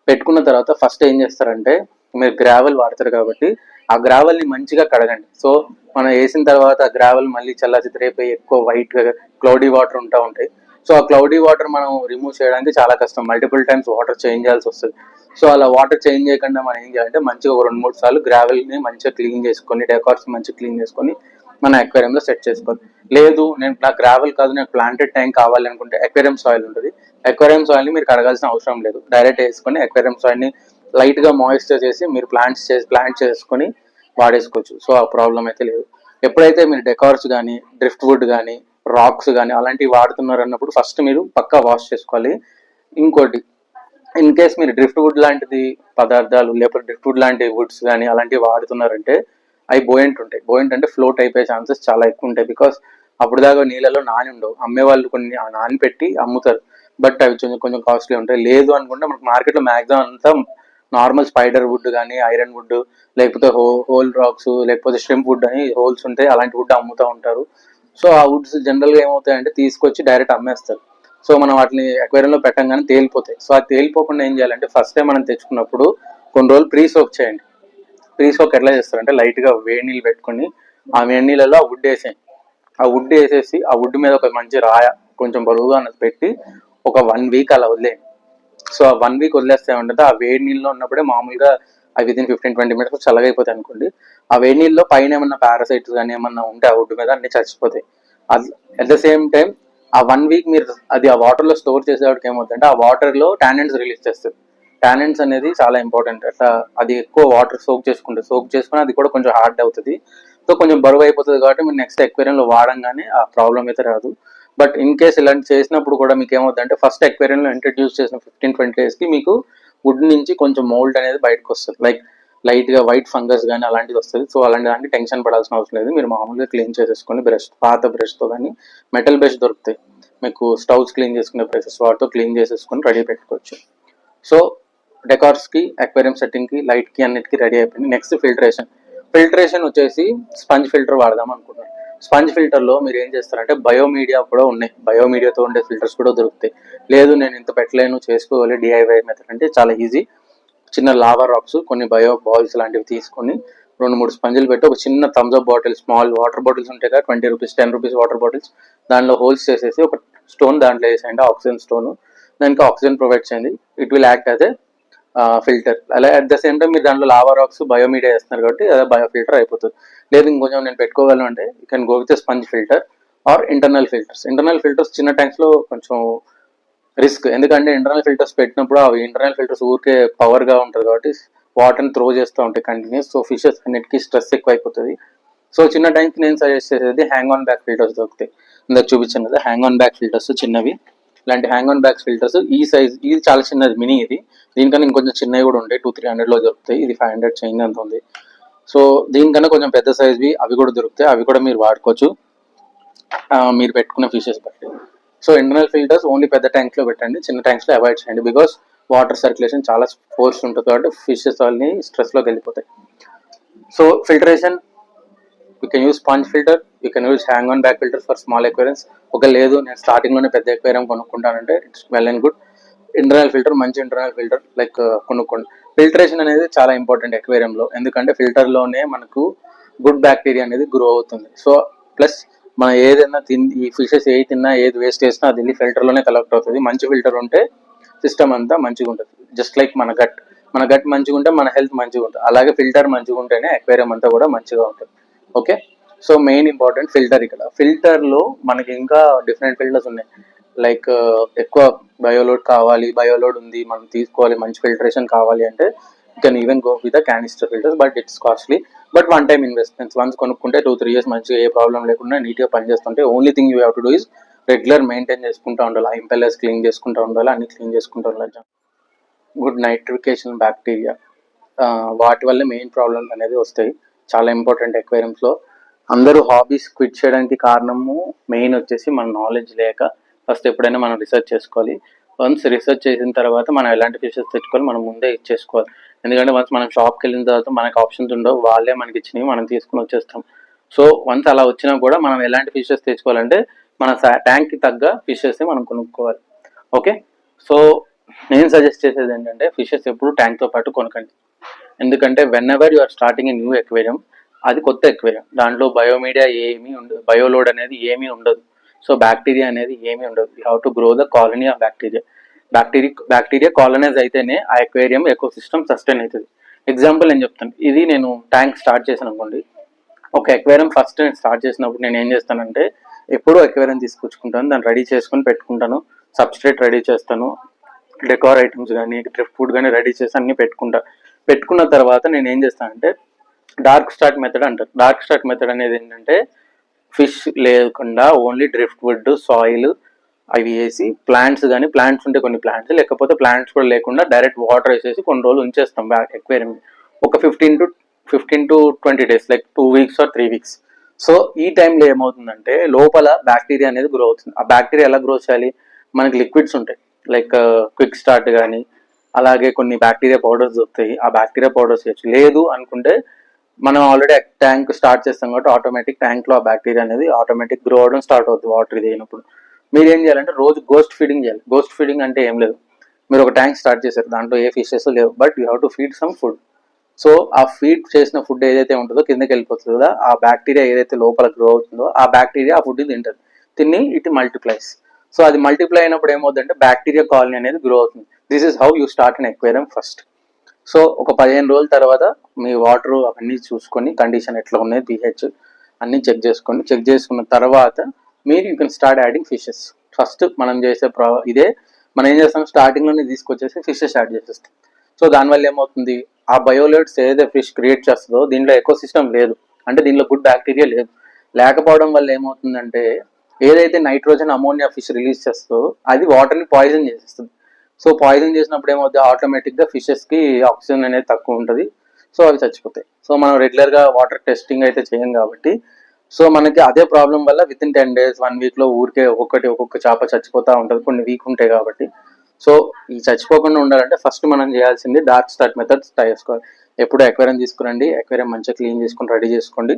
పెట్టుకున్న తర్వాత ఫస్ట్ ఏం చేస్తారంటే మీరు గ్రావెల్ వాడతారు కాబట్టి ఆ గ్రావెల్ని మంచిగా కడగండి. సో మనం వేసిన తర్వాత ఆ గ్రావెల్ మళ్ళీ చల్లారిపోయి ఎక్కువ వైట్గా క్లౌడీ వాటర్ ఉంటాయి. సో ఆ క్లౌడీ వాటర్ మనం రిమూవ్ చేయడానికి చాలా కష్టం, మల్టిపుల్ టైమ్స్ వాటర్ చేంజ్ చేయాల్సి వస్తుంది. సో అలా వాటర్ చేంజ్ చేయకుండా మనం ఏం చేయాలంటే మంచిగా ఒక 2-3 సార్లు గ్రావెల్ని మంచిగా క్లీన్ చేసుకొని, డెకార్స్ మంచిగా క్లీన్ చేసుకొని మన అక్వేరియంలో సెట్ చేసుకోవాలి. లేదు నాకు గ్రావెల్ కాదు, నాకు ప్లాంటెడ్ ట్యాంక్ కావాలి అనుకుంటే అక్వేరియం సాయిల్ ఉంటుంది. అక్వేరియం సాయిల్ని మీరు కడగాల్సిన అవసరం లేదు, డైరెక్ట్ వేసుకొని అక్వేరియం సాయిల్ని లైట్గా మాయిశ్చర్ చేసి మీరు ప్లాంట్ చేసుకొని వాడేసుకోవచ్చు. సో ఆ ప్రాబ్లం అయితే లేదు. ఎప్పుడైతే మీరు డెకార్స్ కానీ, డ్రిఫ్ట్ వుడ్ కానీ, రాక్స్ కానీ అలాంటివి వాడుతున్నారు అన్నప్పుడు ఫస్ట్ మీరు పక్కా వాష్ చేసుకోవాలి. ఇంకోటి, ఇన్ కేస్ మీరు డ్రిఫ్ట్ వుడ్ లాంటిది పదార్థాలు లేకపోతే డ్రిఫ్ట్ వుడ్ లాంటి వుడ్స్ కానీ అలాంటివి వాడుతున్నారంటే అవి బోయింట్ ఉంటాయి. బోయింట్ అంటే ఫ్లోట్ అయిపోయే ఛాన్సెస్ చాలా ఎక్కువ ఉంటాయి. బికాస్ అప్పుడు దాకా నీళ్ళలో నాని ఉండవు, అమ్మేవాళ్ళు కొన్ని నాని పెట్టి అమ్ముతారు, బట్ అవి కొంచెం కాస్ట్లీ ఉంటాయి. లేదు అనుకుంటే మనకు మార్కెట్లో మ్యాక్సిమం అంతా నార్మల్ స్పైడర్ వుడ్ కానీ, ఐరన్ వుడ్, లేకపోతే హోల్ రాక్స్, లేకపోతే స్ట్రింప్ వుడ్ అని హోల్స్ ఉంటాయి, అలాంటి వుడ్ అమ్ముతూ ఉంటారు. సో ఆ వుడ్స్ జనరల్గా ఏమవుతాయంటే తీసుకొచ్చి డైరెక్ట్ అమ్మేస్తారు. సో మనం వాటిని అక్వేరియంలో పెట్టంగానే తేలిపోతాయి. సో అది తేలిపోకుండా ఏం చేయాలంటే ఫస్ట్ టైం మనం తెచ్చుకున్నప్పుడు కొన్ని రోజులు ప్రీ సోక్ చేయండి. ప్రీ సోక్ ఎట్లా చేస్తారంటే లైట్గా వేడి నీళ్ళు పెట్టుకొని ఆ వేడి నీళ్ళలో ఆ వుడ్ వేసేయండి. ఆ వుడ్ వేసేసి ఆ వుడ్ మీద ఒక మంచి రాయ కొంచెం బరువుగా అన్నది పెట్టి ఒక 1 వీక్ అలా వదిలేయండి. సో ఆ 1 వీక్ వదిలేస్తే ఏమంటే ఆ వేడి నీళ్ళలో ఉన్నప్పుడే మామూలుగా అవి వితిన్ 15-20 మినిట్స్ చల్లగైపోతాయి అనుకోండి. ఆ వేడి నీళ్ళలో పైన ఏమన్నా పారాసైట్స్ కానీ ఏమన్నా ఉంటే ఆ వుడ్ మీద అన్ని చచ్చిపోతాయి. అట్ ద సేమ్ టైం ఆ 1 వీక్ మీరు అది ఆ వాటర్లో స్టోర్ చేసేవాడికి ఏమవుతుందంటే ఆ వాటర్లో టానిన్స్ రిలీజ్ చేస్తుంది. టానిన్స్ అనేది చాలా ఇంపార్టెంట్. అట్లా అది ఎక్కువ వాటర్ సోక్ చేసుకుని అది కూడా కొంచెం హార్డ్ అవుతుంది. సో కొంచెం బరువు అయిపోతుంది కాబట్టి మీరు నెక్స్ట్ ఎక్వేరియంలో వాడంగానే ఆ ప్రాబ్లం అయితే రాదు. బట్ ఇన్ కేస్ ఇలాంటి చేసినప్పుడు కూడా మీకు ఏమవుతుందంటే ఫస్ట్ ఎక్వేరియంలో ఇంట్రడ్యూస్ చేసిన 15-20 డేస్కి మీకు వుడ్ నుంచి కొంచెం మోల్డ్ అనేది బయటకు వస్తుంది, లైక్ లైట్గా వైట్ ఫంగస్ కానీ అలాంటిది వస్తుంది. సో అలాంటి దానికి టెన్షన్ పడాల్సిన అవసరం లేదు. మీరు మామూలుగా క్లీన్ చేసేసుకొని పాత బ్రష్తో కానీ, మెటల్ బ్రష్ దొరుకుతాయి మీకు, స్టవ్స్ క్లీన్ చేసుకునే బ్రషెస్ వాటితో క్లీన్ చేసేసుకొని రెడీ పెట్టుకోవచ్చు. సో డెకార్స్కి, అక్వేరియం సెట్టింగ్కి, లైట్కి అన్నిటికీ రెడీ అయిపోయింది. నెక్స్ట్ ఫిల్టరేషన్ వచ్చేసి స్పంజ్ ఫిల్టర్ వాడదాం అనుకుంటున్నాను. స్పంజ్ ఫిల్టర్లో మీరు ఏం చేస్తారంటే బయోమీడియా కూడా ఉన్నాయి, బయోమీడియాతో ఉండే ఫిల్టర్స్ కూడా దొరుకుతాయి. లేదు నేను ఇంత పెట్టలేను చేసుకోవాలి DIY మెథడ్ అంటే చాలా ఈజీ. చిన్న లావా రాక్స్, కొన్ని బయో బాల్స్ లాంటివి తీసుకొని 2-3 స్పంజులు పెట్టి ఒక చిన్న Thums Up bottle, small water bottles ఉంటాయి కదా, 20 రూపీస్ 10 రూపీస్ వాటర్ బాటిల్స్, దానిలో హోల్స్ చేసేసి ఒక స్టోన్ దాంట్లో వేసేయండి, ఆక్సిజన్ స్టోన్. దానికి ఆక్సిజన్ ప్రొవైడ్ చేయండి, it will act as a filter. అలా అట్ ద సేమ్ టైం మీరు దాంట్లో లావా రాక్స్, బయోమీడియా వేస్తున్నారు కాబట్టి అదే బయో ఫిల్టర్ అయిపోతుంది. లేదు ఇంకొంచెం నేను పెట్టుకోగలను అంటే you can go with sponge filter or internal filters. చిన్న ట్యాంక్స్ లో కొంచెం రిస్క్, ఎందుకంటే ఇంటర్నల్ ఫిల్టర్స్ పెట్టినప్పుడు అవి ఇంటర్నల్ ఫిల్టర్స్ ఊరికే పవర్ గా ఉంటుంది కాబట్టి వాటర్ని త్రో చేస్తూ ఉంటాయి కంటిన్యూస్. సో ఫిషెస్ అన్నిటికీ స్ట్రెస్ ఎక్కువ అయిపోతుంది. సో చిన్న ట్యాంక్ నేను సజెస్ట్ చేసేది హ్యాంగ్ ఆన్ బ్యాక్ ఫిల్టర్స్ దొరుకుతాయి. ఇందాక చూపించాను కదా హ్యాంగ్ ఆన్ బ్యాక్ ఫిల్టర్స్ చిన్నవి. ఇలాంటి హ్యాంగ్ ఆన్ బ్యాక్ ఫిల్టర్స్ ఈ సైజ్, ఇది చాలా చిన్నది, మినీ ఇది. దీనికన్నా ఇంకొంచెం చిన్నవి కూడా ఉంటాయి, 200-300 దొరుకుతాయి. ఇది 500 చేంజ్ అంత ఉంది. సో దీనికన్నా కొంచెం పెద్ద సైజ్వి అవి కూడా దొరుకుతాయి, అవి కూడా మీరు వాడుకోవచ్చు మీరు పెట్టుకున్న ఫిషెస్ బట్టి. సో ఇంటర్నల్ ఫిల్టర్స్ ఓన్లీ పెద్ద ట్యాంక్స్ లో పెట్టండి, చిన్న ట్యాంక్స్ లో అవాయిడ్ చేయండి. బికాస్ వాటర్ సర్క్యులేషన్ చాలా ఫోర్స్ ఉంటుంది కాబట్టి ఫిషెస్ వాళ్ళని స్ట్రెస్ లోకి వెళ్ళిపోతాయి. So filtration, you can use sponge filter, you can use hang on back filter for small aquariums. ఒక లేదు నేను స్టార్టింగ్ లోనే పెద్ద ఎక్వేరియం కొనుక్కుంటానంటే it's well and good. Internal filter, మంచి ఇంటర్నల్ ఫిల్టర్ లైక్ కొనుక్కోండి. ఫిల్టరేషన్ అనేది చాలా ఇంపార్టెంట్ ఎక్వేరియంలో, ఎందుకంటే ఫిల్టర్ లోనే మనకు గుడ్ బ్యాక్టీరియా అనేది గ్రో అవుతుంది. సో ప్లస్ మనం ఏదైనా ఈ ఫిషెస్ ఏది తిన్నా, ఏది వేస్ట్ చేసినా అది వెళ్ళి ఫిల్టర్ లోనే కలెక్ట్ అవుతుంది. మంచి ఫిల్టర్ ఉంటే సిస్టమ్ అంతా మంచిగా ఉంటుంది. జస్ట్ లైక్ మన గట్ మంచిగా ఉంటే మన హెల్త్ మంచిగా ఉంటుంది, అలాగే ఫిల్టర్ మంచిగా ఉంటేనే అక్వేరియం అంతా కూడా మంచిగా ఉంటుంది. Okay, so main important filter. ఇక్కడ ఫిల్టర్ లో మనకి ఇంకా డిఫరెంట్ ఫిల్టర్స్ ఉన్నాయి. లైక్ ఎక్కువ బయోలోడ్ కావాలి, బయోలోడ్ ఉంది మనం తీసుకోవాలి, మంచి ఫిల్టరేషన్ కావాలి అంటే you can even go with the canister filters, but it's costly. But one time investments, once కొనుక్కుంటే 2-3 years మంచిగా ఏ ప్రాబ్లం లేకుండా నీట్గా పనిచేస్తుంటే only thing you have to do is regular maintain చేసుకుంటూ ఉండాలి. ఆ ఇంపెల్లర్స్ క్లీన్ చేసుకుంటూ ఉండాలి, అన్ని క్లీన్ చేసుకుంటూ ఉండాలి. గుడ్ నైట్రిఫికేషన్ బ్యాక్టీరియా, వాటి వల్ల మెయిన్ ప్రాబ్లమ్స్ అనేది వస్తాయి, చాలా ఇంపార్టెంట్ అక్వేరియంస్లో. అందరూ హాబీస్ క్విట్ చేయడానికి కారణము మెయిన్ వచ్చేసి మన నాలెడ్జ్ లేక. ఫస్ట్ ఎప్పుడైనా మనం రీసెర్చ్ చేసుకోవాలి. వన్స్ రీసెర్చ్ చేసిన తర్వాత మనం ఎలాంటి ఫిషెస్ తెచ్చుకోవాలి మనం ముందే ఇచ్చేసుకోవాలి. ఎందుకంటే వన్స్ మనం షాప్కి వెళ్ళిన తర్వాత మనకు ఆప్షన్స్ ఉండవు, వాళ్ళే మనకి ఇచ్చినవి మనం తీసుకుని వచ్చేస్తాం. సో వన్స్ అలా వచ్చినా కూడా మనం ఎలాంటి ఫిషెస్ తెచ్చుకోవాలంటే మన ట్యాంక్కి తగ్గ ఫిషెస్ మనం కొనుక్కోవాలి. ఓకే, సో నేను సజెస్ట్ చేసేది ఏంటంటే ఫిషెస్ ఎప్పుడు ట్యాంక్తో పాటు కొనకండి. ఎందుకంటే whenever you are starting a new aquarium, అది కొత్త ఎక్వేరియం, దాంట్లో బయోమీడియా ఏమీ ఉండదు, బయోలోడ్ అనేది ఏమీ ఉండదు. సో బ్యాక్టీరియా అనేది ఏమీ ఉండదు. You have to grow the colony of bacteria. Bacteria colonise అయితేనే ఆ ఎక్వేరియం ఎకో సిస్టమ్ సస్టైన్ అవుతుంది. ఎగ్జాంపుల్ నేను చెప్తాను. ఇది నేను ట్యాంక్ స్టార్ట్ చేశాను అనుకోండి, ఒక ఎక్వేరియం ఫస్ట్ నేను స్టార్ట్ చేసినప్పుడు నేను ఏం చేస్తానంటే ఎప్పుడూ ఎక్వేరియం తీసుకొచ్చుకుంటాను, దాన్ని రెడీ చేసుకొని పెట్టుకుంటాను, సబ్స్ట్రేట్ రెడీ చేస్తాను, డెకార్ ఐటమ్స్ కానీ డ్రిఫ్ట్ ఫుడ్ కానీ రెడీ చేసి అన్ని పెట్టుకున్న తర్వాత నేను ఏం చేస్తానంటే డార్క్ స్టార్ట్ మెథడ్ అంటారు. డార్క్ స్టార్ట్ మెథడ్ అనేది ఏంటంటే ఫిష్ లేకుండా ఓన్లీ డ్రిఫ్ట్ వుడ్, సాయిల్ అవి వేసి ప్లాంట్స్ కానీ, ప్లాంట్స్ ఉంటే కొన్ని ప్లాంట్స్, లేకపోతే ప్లాంట్స్ కూడా లేకుండా డైరెక్ట్ వాటర్ వేసేసి కొన్ని రోజులు ఉంచేస్తాం బ్యాక్ ఎక్వేరియం, ఒక 15 to 20 days, like 2 weeks or 3 weeks. So ఈ టైంలో ఏమవుతుందంటే లోపల బ్యాక్టీరియా అనేది గ్రో అవుతుంది. ఆ బ్యాక్టీరియా ఎలా గ్రో చేయాలి, మనకి లిక్విడ్స్ ఉంటాయి లైక్ క్విక్ స్టార్ట్ కానీ, అలాగే కొన్ని బ్యాక్టీరియా పౌడర్స్ దొరుకుతాయి, ఆ బ్యాక్టీరియా పౌడర్స్ చేయొచ్చు. లేదు అనుకుంటే మనం ఆల్రెడీ ట్యాంక్ స్టార్ట్ చేస్తాం కాబట్టి ఆటోమేటిక్ ట్యాంక్లో ఆ బ్యాక్టీరియా అనేది ఆటోమేటిక్ గ్రో అవడం స్టార్ట్ అవుతుంది వాటర్ ఇది అయినప్పుడు. మీరు ఏం చేయాలంటే రోజు గోస్ట్ ఫీడింగ్ చేయాలి. గోస్ట్ ఫీడింగ్ అంటే ఏం లేదు, మీరు ఒక ట్యాంక్ స్టార్ట్ చేశారు, దాంట్లో ఏ ఫిషెస్ లేవు, but you have to feed some food. So ఆ ఫీడ్ చేసిన ఫుడ్ ఏదైతే ఉంటుందో కిందకి వెళ్ళిపోతుంది కదా, ఆ బ్యాక్టీరియా ఏదైతే లోపల గ్రో అవుతుందో ఆ బ్యాక్టీరియా ఆ ఫుడ్ని తిని ఇట్ మల్టిప్లైస్. సో అది మల్టిప్లై అయినప్పుడు ఏమవుతుందంటే బ్యాక్టీరియా కాలనీ అనేది గ్రో అవుతుంది. This is how you start an aquarium first. So ఒక 15 రోజుల తర్వాత మీ వాటర్ అవన్నీ చూసుకొని కండిషన్ ఎట్లా ఉన్నాయి, pH అన్నీ చెక్ చేసుకున్న తర్వాత మీరు you can start adding fishes. First మనం చేసే ఇదే మనం ఏం చేస్తాం, స్టార్టింగ్లోనే తీసుకొచ్చేసి ఫిషెస్ యాడ్ చేసేస్తాం. సో దానివల్ల ఏమవుతుంది, ఆ బయోలైట్స్ ఏదైతే ఫిష్ క్రియేట్ చేస్తుందో దీంట్లో ఎకో సిస్టమ్ లేదు, అంటే దీంట్లో గుడ్ బ్యాక్టీరియా లేకపోవడం వల్ల ఏమవుతుందంటే ఏదైతే నైట్రోజన్, అమోనియా ఫిష్ రిలీజ్ చేస్తుందో అది వాటర్ని పాయిజన్ చేసేస్తుంది. సో పాయిజన్ చేసినప్పుడు ఏమవుతుంది, ఆటోమేటిక్గా ఫిషెస్కి ఆక్సిజన్ అనేది తక్కువ ఉంటుంది, సో అవి చచ్చిపోతాయి. సో మనం రెగ్యులర్గా వాటర్ టెస్టింగ్ అయితే చేయం కాబట్టి సో మనకి అదే ప్రాబ్లం వల్ల విత్ ఇన్ 10 days 1 weekలో ఊరికే ఒక్కొక్క చేప చచ్చిపోతూ ఉంటుంది, కొన్ని వీక్ ఉంటాయి కాబట్టి. సో ఈ చచ్చిపోకుండా ఉండాలంటే ఫస్ట్ మనం చేయాల్సింది డార్క్ స్టార్ట్ మెథడ్ ట్రై చేసుకోవాలి. ఎప్పుడు ఎక్వేరియం తీసుకురండి, ఎక్వేరియం మంచిగా క్లీన్ చేసుకుని రెడీ చేసుకోండి.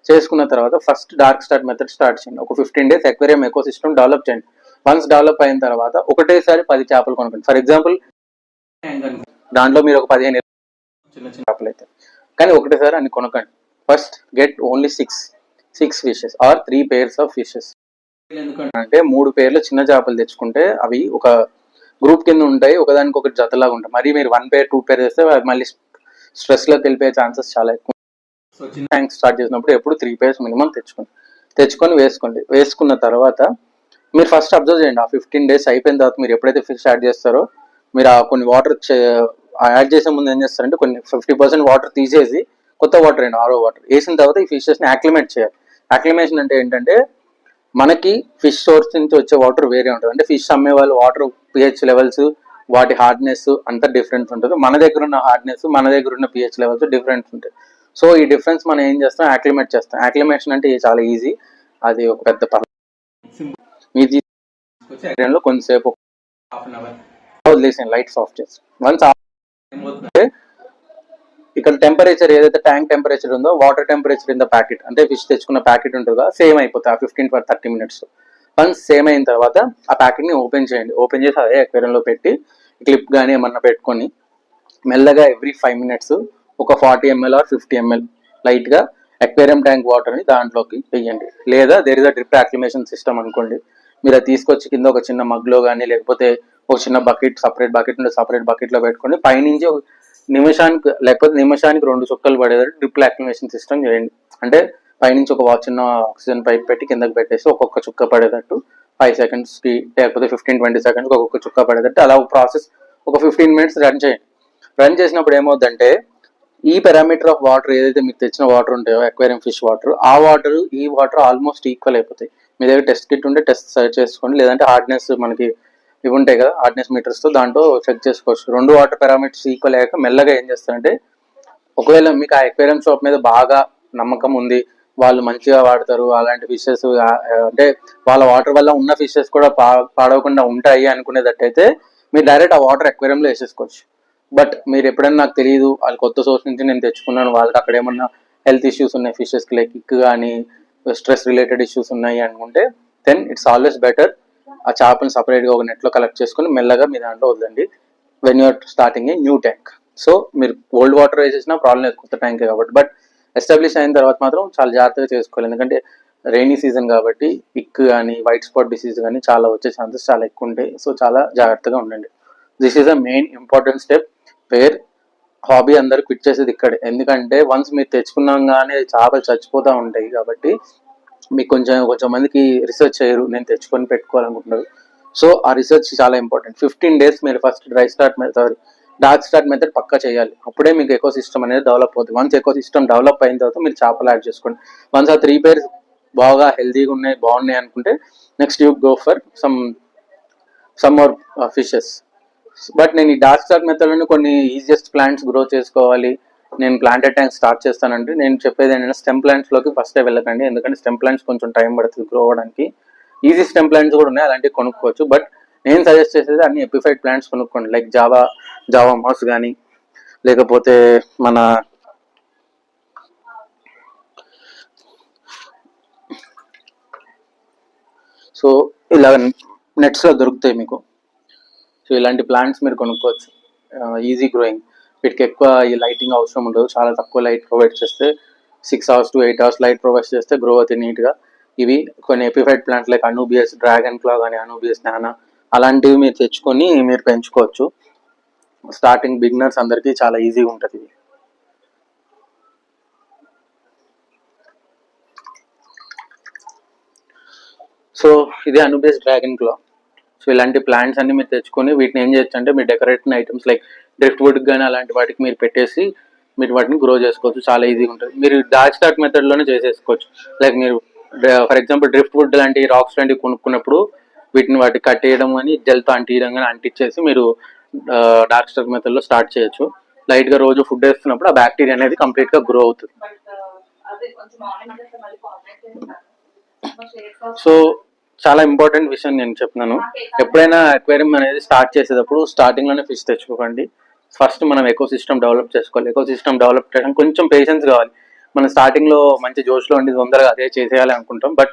చేసుకున్న తర్వాత first dark start method start చేయండి. ఒక 15 days aquarium eco system develop చేయండి. వన్స్ డెవలప్ అయిన తర్వాత ఒకటేసారి 10 చేపలు కొనుక్కోండి. ఫర్ ఎగ్జాంపుల్ దాంట్లో మీరు ఒక 15 చిన్న చిన్న చేపలు అయితే, కానీ ఒకటేసారి అన్ని కొనకండి. First get only 6 fishes or 3 pairs of fishes. ఎందుకంటే 3 పేర్లు చిన్న చేపలు తెచ్చుకుంటే అవి ఒక గ్రూప్ కింద ఉంటాయి, ఒకదానికి ఒకటి జతలాగా ఉంటాయి. మరి మీరు 1 pair 2 pair చేస్తే మళ్ళీ స్ట్రెస్ లోకి వెళ్ళిపోయే ఛాన్సెస్ చాలా ఎక్కువ. సో చిన్న ట్యాంక్ స్టార్ట్ చేసినప్పుడు ఎప్పుడు 3 pairs మినిమం తెచ్చుకొని వేసుకోండి. వేసుకున్న తర్వాత మీరు ఫస్ట్ అబ్జర్వ్ చేయండి. ఆ 15 days అయిపోయిన తర్వాత మీరు ఎప్పుడైతే ఫిష్ యాడ్ చేస్తారో, మీరు ఆ కొన్ని వాటర్ యాడ్ చేసే ముందు ఏం చేస్తారంటే కొన్ని 50% వాటర్ తీసేసి కొత్త వాటర్ అండి, ఆరో వాటర్ వేసిన తర్వాత ఈ ఫిషెస్ని యాక్లిమేట్ చేయాలి. యాక్లిమేషన్ అంటే ఏంటంటే మనకి ఫిష్ సోర్స్ నుంచి వచ్చే వాటర్ వేరే ఉంటుంది. అంటే ఫిష్ అమ్మే వాళ్ళు వాటర్ పిహెచ్ లెవెల్స్, వాటి హార్డ్నెస్ అంతా డిఫరెన్స్ ఉంటుంది. మన దగ్గర ఉన్న హార్డ్నెస్, మన దగ్గర ఉన్న పిహెచ్ లెవెల్స్ డిఫరెన్స్ ఉంటాయి. సో ఈ డిఫరెన్స్ మనం ఏం చేస్తాం, యాక్లిమేట్ చేస్తాం. యాక్లిమేషన్ అంటే చాలా ఈజీ, అది ఒక పెద్ద పని. మీరు తీసుకొచ్చి కొంతసేపు హాఫ్ అన్ అవర్ వదిలేసాను, లైట్స్ ఆఫ్ చేసి. వన్స్ ఇక్కడ టెంపరేచర్ ఏదైతే ట్యాంక్ టెంపరేచర్ ఉందో, water temperature in the packet, అంటే ఫిష్ తెచ్చుకున్న ప్యాకెట్ ఉంటుందో సేమ్ అయిపోతుంది ఆ 15 to 30 minutes. వన్స్ సేమ్ అయిన తర్వాత ఆ ప్యాకెట్ ని ఓపెన్ చేయండి. ఓపెన్ చేసి అదే అక్వేరియంలో పెట్టి క్లిప్ కానీ ఏమన్నా పెట్టుకొని మెల్లగా ఎవ్రీ 5 minutes ఒక 40 ml ఆర్ 50 ml లైట్ గా అక్వేరియం ట్యాంక్ వాటర్ ని దాంట్లోకి వేయండి. లేదా there is a drip acclimation system అనుకోండి, మీరు అది తీసుకొచ్చి కింద ఒక చిన్న మగ్లో కానీ లేకపోతే ఒక చిన్న బకెట్, సపరేట్ బకెట్ ఉంటే సపరేట్ బకెట్ లో పెట్టుకొని పైనుంచి నిమిషానికి 2 చుక్కలు పడేటట్టు డ్రిప్ యాక్లిమేషన్ సిస్టమ్ చేయండి. అంటే పైనుంచి ఒక చిన్న ఆక్సిజన్ పైప్ పెట్టి కిందకి పెట్టేసి ఒక్కొక్క చుక్క పడేటట్టు 5 seconds కి లేకపోతే 15-20 seconds ఒక్కొక్క చుక్క పడేటట్టు అలా ప్రాసెస్ ఒక 15 minutes రన్ చేయండి. రన్ చేసినప్పుడు ఏమవుతుందంటే ఈ పారామీటర్ ఆఫ్ వాటర్ ఏదైతే మీకు తెచ్చిన వాటర్ ఉంటాయో అక్వేరియం ఫిష్ వాటర్, ఆ వాటర్ ఈ వాటర్ ఆల్మోస్ట్ ఈక్వల్ అయిపోతాయి. మీ దగ్గర టెస్ట్ కిట్ ఉంటే టెస్ట్ సర్చ్ చేసుకోండి, లేదంటే హార్డ్నెస్ మనకి ఇవి ఉంటాయి కదా హార్డ్నెస్ మీటర్స్ తో, దాంట్లో చెక్ చేసుకోవచ్చు. 2 వాటర్ పారామీటర్స్ ఈక్వల్ అయ్యాక మెల్లగా ఏం చేస్తారంటే, ఒకవేళ మీకు ఆ అక్వేరియం షాప్ మీద బాగా నమ్మకం ఉంది, వాళ్ళు మంచిగా వాడతారు, అలాంటి ఫిషెస్ అంటే వాళ్ళ వాటర్ వల్ల ఉన్న ఫిషెస్ కూడా పాడవకుండా ఉంటాయి అనుకునేటట్టయితే మీరు డైరెక్ట్ ఆ వాటర్ అక్వేరియంలో వేసేసుకోవచ్చు. బట్ మీరు ఎప్పుడైనా నాకు తెలియదు, వాళ్ళు కొత్త సోర్స్ నుంచి నేను తెచ్చుకున్నాను, వాళ్ళకి అక్కడ ఏమన్నా హెల్త్ ఇష్యూస్ ఉన్నాయి, ఫిషెస్కి లైక్ కిక్ కానీ స్ట్రెస్ రిలేటెడ్ ఇష్యూస్ ఉన్నాయి అనుకుంటే, దెన్ ఇట్స్ ఆల్వేస్ బెటర్ ఆ చేపలను సపరేట్గా ఒక నెట్లో కలెక్ట్ చేసుకుని మెల్లగా మీ దాంట్లో వదలండి when you're starting a new tank. So మీరు ఓల్డ్ వాటర్ వేసేసినా ప్రాబ్లం లేదు, కొత్త ట్యాంకే కాబట్టి. బట్ ఎస్టాబ్లిష్ అయిన తర్వాత మాత్రం చాలా జాగ్రత్తగా చేసుకోవాలి, ఎందుకంటే రైనీ సీజన్ కాబట్టి ఇక్ కానీ వైట్ స్పాట్ డిసీజ్ కానీ చాలా వచ్చే ఛాన్సెస్ చాలా ఎక్కువ ఉంటాయి. సో చాలా జాగ్రత్తగా ఉండండి. This is a main important step where hobby అందరు క్విట్ చేసేది ఇక్కడే. ఎందుకంటే వన్స్ మీరు తెచ్చుకున్నాగానే చేపలు చచ్చిపోతూ ఉంటాయి కాబట్టి మీకు కొంచెం మందికి రీసెర్చ్ చేయరు, నేను తెచ్చుకొని పెట్టుకోవాలనుకుంటున్నారు. సో ఆ రీసెర్చ్ చాలా ఇంపార్టెంట్. 15 days మీరు ఫస్ట్ డార్క్ స్టార్ట్ మెథడ్ పక్కా చేయాలి, అప్పుడే మీకు ఎకో సిస్టమ్ అనేది డెవలప్ అవుతుంది. వన్స్ ఎకో సిస్టమ్ డెవలప్ అయిన తర్వాత మీరు చేపలు యాడ్ చేసుకోండి. వన్స్ ఆ 3 pairs బాగా హెల్తీగా ఉన్నాయి, బాగున్నాయి అనుకుంటే next you go for some more fishes. But నేను ఈ డార్క్ స్టార్ట్ మెథడ్లోనే కొన్ని ఈజియెస్ట్ ప్లాంట్స్ గ్రో చేసుకోవాలి, నేను ప్లాంటెడ్ ట్యాంక్ స్టార్ట్ చేస్తానంటే నేను చెప్పేది ఏంటంటే స్టెమ్ ప్లాంట్స్లోకి ఫస్టే వెళ్ళకండి. ఎందుకంటే స్టెమ్ ప్లాంట్స్ కొంచెం టైం పడుతుంది గ్రో అవ్వడానికి. ఈజీ స్టెమ్ ప్లాంట్స్ కూడా ఉన్నాయి, అలాంటివి కొనుక్కోవచ్చు. బట్ నేను సజెస్ట్ చేసేది అన్ని ఎపిఫైడ్ ప్లాంట్స్ కొనుక్కోండి, లైక్ జావా మాస్ కానీ లేకపోతే మన సో ఇలా నెట్స్లో దొరుకుతాయి మీకు. సో ఇలాంటి ప్లాంట్స్ మీరు కొనుక్కోవచ్చు, ఈజీ గ్రోయింగ్. వీటికి ఎక్కువ ఈ లైటింగ్ అవసరం ఉండదు, చాలా తక్కువ లైట్ ప్రొవైడ్ చేస్తే 6 hours to 8 hours light provide చేస్తే గ్రో అవుతాయి నీట్గా. ఇవి కొన్ని ఎపిఫైడ్ ప్లాంట్స్ లైక్ అనూబియస్ డ్రాగన్ క్లా కానీ అనూబియస్ నానా అలాంటివి మీరు తెచ్చుకొని మీరు పెంచుకోవచ్చు. స్టార్టింగ్ బిగినర్స్ అందరికీ చాలా ఈజీగా ఉంటుంది. సో ఇది అనూబియస్ డ్రాగన్ క్లా. సో ఇలాంటి ప్లాంట్స్ అన్ని మీరు తెచ్చుకొని వీటిని ఏం చేయొచ్చు అంటే మీరు decorative items like drift wood కానీ అలాంటి వాటికి మీరు పెట్టేసి మీరు వాటిని గ్రో చేసుకోవచ్చు, చాలా ఈజీగా ఉంటుంది. మీరు డార్క్ స్టార్ట్ మెథడ్లోనే చేసేసుకోవచ్చు. లైక్ మీరు ఫర్ ఎగ్జాంపుల్ డ్రిఫ్ట్ వుడ్ లాంటి రాక్స్ లాంటివి కొనుక్కున్నప్పుడు వాటికి కట్టేయడం కానీ జెల్తో అంటియడం కానీ అంటించేసి మీరు డార్క్ స్టార్ట్ మెథడ్లో స్టార్ట్ చేయొచ్చు. లైట్గా రోజు ఫుడ్ వేస్తున్నప్పుడు ఆ బ్యాక్టీరియా అనేది కంప్లీట్గా గ్రో అవుతుంది. సో చాలా ఇంపార్టెంట్ విషయం నేను చెప్తున్నాను. ఎప్పుడైనా అక్వేరియం అనేది స్టార్ట్ చేసేటప్పుడు స్టార్టింగ్ లోనే ఫిష్ తెచ్చుకోకండి. ఫస్ట్ మనం ఎకో సిస్టమ్ డెవలప్ చేసుకోవాలి. ఎకో సిస్టమ్ డెవలప్ చేయడం కొంచెం పేషెన్స్ కావాలి. మనం స్టార్టింగ్ లో మంచి జోష్లో ఉండి తొందరగా అదే చేసేయాలి అనుకుంటాం. బట్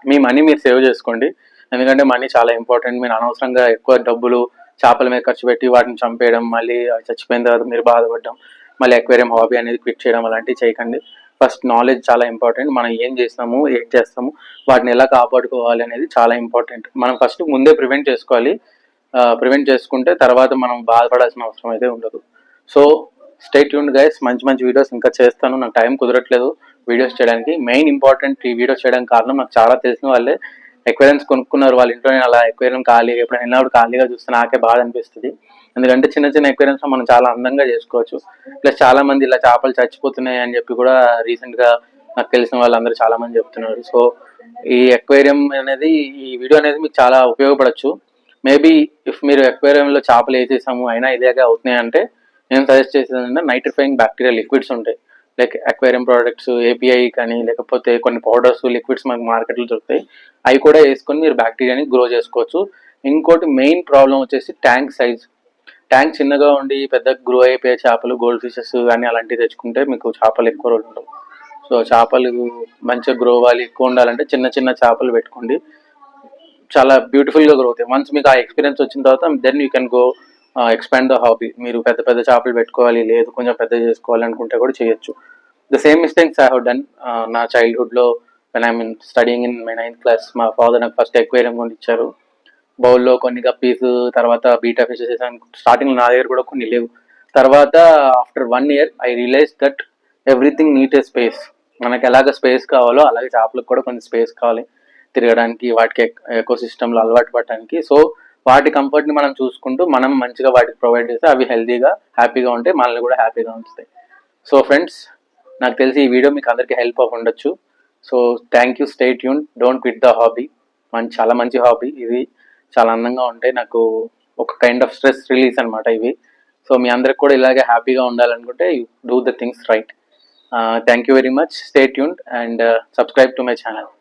మీ మనీ మీరు సేవ్ చేసుకోండి. ఎందుకంటే మనీ చాలా ఇంపార్టెంట్. మీరు అనవసరంగా ఎక్కువ డబ్బులు చేపల మీద ఖర్చు పెట్టి వాటిని చంపేయడం, మళ్ళీ చచ్చిపోయిన తర్వాత మీరు బాధపడడం, మళ్ళీ అక్వేరియం హాబీ అనేది క్విట్ చేయడం అలాంటివి చేయకండి. ఫస్ట్ నాలెడ్జ్ చాలా ఇంపార్టెంట్. మనం ఏం చేస్తాము, ఏం చేస్తాము, వాటిని ఎలా కాపాడుకోవాలి అనేది చాలా ఇంపార్టెంట్. మనం ఫస్ట్ ముందే ప్రివెంట్ చేసుకోవాలి. ప్రివెంట్ చేసుకుంటే తర్వాత మనం బాధపడాల్సిన అవసరం అయితే ఉండదు. So stay tuned guys. మంచి మంచి వీడియోస్ ఇంకా చేస్తాను. నాకు టైం కుదరట్లేదు వీడియోస్ చేయడానికి. మెయిన్ ఇంపార్టెంట్ ఈ వీడియోస్ చేయడానికి కారణం నాకు చాలా తెలిసిన వాళ్ళే ఎక్వేరియమ్స్ కొనుక్కున్నారు. వాళ్ళ ఇంట్లో అలా ఎక్వేరియం ఖాళీ ఎప్పుడైనా వెళ్ళినప్పుడు ఖాళీగా చూస్తే నాకే బాధ అనిపిస్తుంది. ఎందుకంటే చిన్న చిన్న ఎక్వేరియమ్స్ మనం చాలా అందంగా చేసుకోవచ్చు. ప్లస్ చాలా మంది ఇలా చేపలు చచ్చిపోతున్నాయి అని చెప్పి కూడా రీసెంట్ గా నాకు తెలిసిన వాళ్ళందరూ చాలా మంది చెప్తున్నారు. సో ఈ ఎక్వేరియం అనేది, ఈ వీడియో అనేది మీకు చాలా ఉపయోగపడచ్చు. మేబీ ఇఫ్ మీరు ఎక్వేరియంలో చేపలు వేసేసాము అయినా ఇదేగా అవుతున్నాయి అంటే నేను సజెస్ట్ చేసేది అంటే నైట్రిఫైయింగ్ బ్యాక్టీరియా లిక్విడ్స్ ఉంటాయి. లైక్ అక్వేరియం ప్రోడక్ట్స్ ఏపీఐ కానీ లేకపోతే కొన్ని పౌడర్స్ లిక్విడ్స్ మనకు మార్కెట్లో దొరుకుతాయి. అవి కూడా వేసుకొని మీరు బ్యాక్టీరియాని గ్రో చేసుకోవచ్చు. ఇంకోటి మెయిన్ ప్రాబ్లం వచ్చేసి ట్యాంక్ సైజ్. ట్యాంక్ చిన్నగా ఉండి పెద్ద గ్రో అయిపోయే చేపలు, గోల్డ్ ఫిషెస్ కానీ అలాంటివి తెచ్చుకుంటే మీకు చేపలు ఎక్కువ రోజులు ఉండవు. సో చేపలు మంచిగా గ్రో అవ్వాలి, ఎక్కువ ఉండాలంటే చిన్న చిన్న చేపలు పెట్టుకోండి. చాలా బ్యూటిఫుల్గా గ్రో అవుతాయి. వన్స్ మీకు ఆ ఎక్స్పీరియన్స్ వచ్చిన తర్వాత then you can go expand the hobby. మీరు పెద్ద పెద్ద చేపలు పెట్టుకోవాలి, లేదు కొంచెం పెద్ద చేసుకోవాలి అనుకుంటే కూడా చేయొచ్చు. The same mistakes I have done నా చైల్డ్హుడ్లో. When I mean studying in my 9th class, మా ఫాదర్ నాకు ఫస్ట్ ఎక్వేరియం కొని ఇచ్చారు. బౌల్లో కొన్ని గప్పీస్, తర్వాత బీటా ఫిషెస్ వేసాను. స్టార్టింగ్ నా దగ్గర కూడా కొన్ని లేవు. తర్వాత after 1 year I realise that everything need a space. మనకి ఎలాగ స్పేస్ కావాలో అలాగే చేపలకు కూడా కొంచెం స్పేస్ కావాలి తిరగడానికి, వాటికి ఎకో సిస్టంలో అలవాటు పడడానికి. సో వాటి కంఫర్ట్ని మనం చూసుకుంటూ మనం మంచిగా వాటికి ప్రొవైడ్ చేస్తే అవి హెల్తీగా హ్యాపీగా ఉంటాయి, మనల్ని కూడా హ్యాపీగా ఉంచుతాయి. సో ఫ్రెండ్స్, నాకు తెలిసి ఈ వీడియో మీకు అందరికీ హెల్ప్ అవ్వ ఉండొచ్చు. So thank you. Stay tune. Don't quit the hobby. చాలా మంచి హాబీ ఇది. చాలా అందంగా ఉంటాయి. నాకు ఒక కైండ్ ఆఫ్ స్ట్రెస్ రిలీజ్ అనమాట ఇవి. సో మీ అందరికి కూడా ఇలాగే హ్యాపీగా ఉండాలనుకుంటే you do the things right. Thank you very much. Stay tuned and subscribe to my channel.